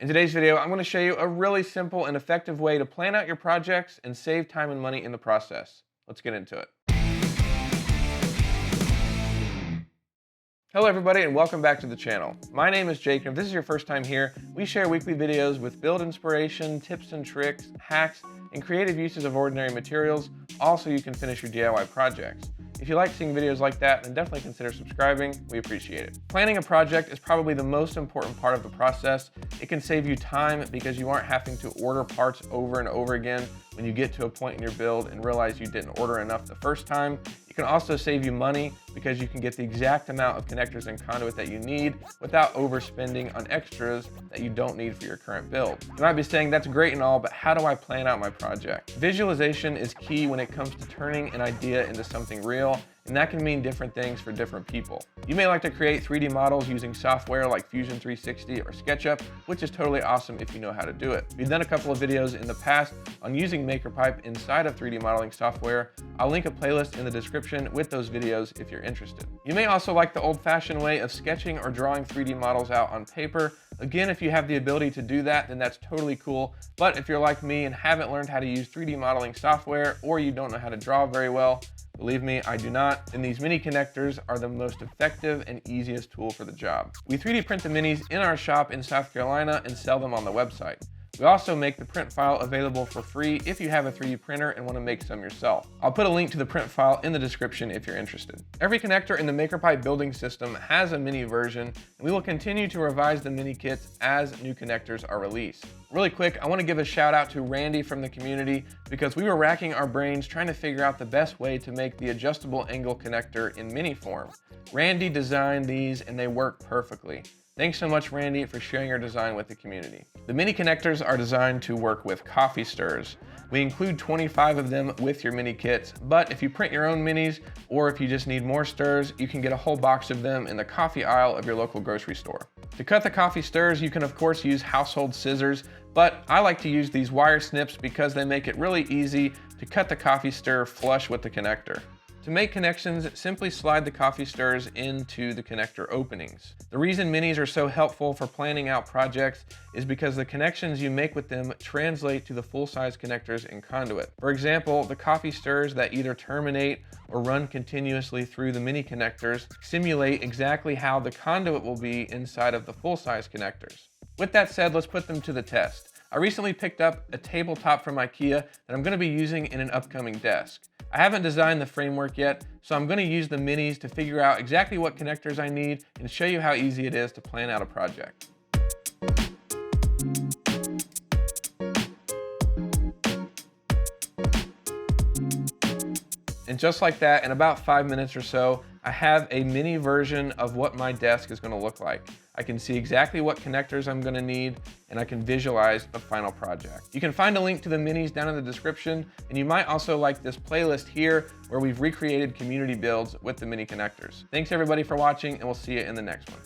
In today's video, I'm going to show you a really simple and effective way to plan out your projects and save time and money in the process. Let's get into it. Hello everybody and welcome back to the channel. My name is Jake, and if this is your first time here, we share weekly videos with build inspiration, tips and tricks, hacks, and creative uses of ordinary materials, all so you can finish your DIY projects. If you like seeing videos like that, then definitely consider subscribing. We appreciate it. Planning a project is probably the most important part of the process. It can save you time because you aren't having to order parts over and over again when you get to a point in your build and realize you didn't order enough the first time. It can also save you money because you can get the exact amount of connectors and conduit that you need without overspending on extras that you don't need for your current build. You might be saying, that's great and all, but how do I plan out my project? Visualization is key when it comes to turning an idea into something real, and that can mean different things for different people. You may like to create 3D models using software like Fusion 360 or SketchUp, which is totally awesome if you know how to do it. We've done a couple of videos in the past on using MakerPipe inside of 3D modeling software. I'll link a playlist in the description with those videos if you're interested. You may also like the old-fashioned way of sketching or drawing 3D models out on paper. Again, if you have the ability to do that, then that's totally cool. But if you're like me and haven't learned how to use 3D modeling software, or you don't know how to draw very well, believe me, I do not, and these mini connectors are the most effective and easiest tool for the job. We 3D print the minis in our shop in South Carolina and sell them on the website. We also make the print file available for free if you have a 3D printer and want to make some yourself. I'll put a link to the print file in the description if you're interested. Every connector in the MakerPipe building system has a mini version, and we will continue to revise the mini kits as new connectors are released. Really quick, I want to give a shout out to Randy from the community because we were racking our brains trying to figure out the best way to make the adjustable angle connector in mini form. Randy designed these and they work perfectly. Thanks so much, Randy, for sharing your design with the community. The mini connectors are designed to work with coffee stirrers. We include 25 of them with your mini kits, but if you print your own minis, or if you just need more stirrers, you can get a whole box of them in the coffee aisle of your local grocery store. To cut the coffee stirrers, you can of course use household scissors, but I like to use these wire snips because they make it really easy to cut the coffee stirrer flush with the connector. To make connections, simply slide the coffee stirrers into the connector openings. The reason minis are so helpful for planning out projects is because the connections you make with them translate to the full-size connectors and conduit. For example, the coffee stirrers that either terminate or run continuously through the mini connectors simulate exactly how the conduit will be inside of the full-size connectors. With that said, let's put them to the test. I recently picked up a tabletop from IKEA that I'm going to be using in an upcoming desk. I haven't designed the framework yet, so I'm going to use the minis to figure out exactly what connectors I need and show you how easy it is to plan out a project. And just like that, in about 5 minutes or so, I have a mini version of what my desk is going to look like. I can see exactly what connectors I'm going to need, and I can visualize the final project. You can find a link to the minis down in the description, and you might also like this playlist here where we've recreated community builds with the mini connectors. Thanks everybody for watching, and we'll see you in the next one.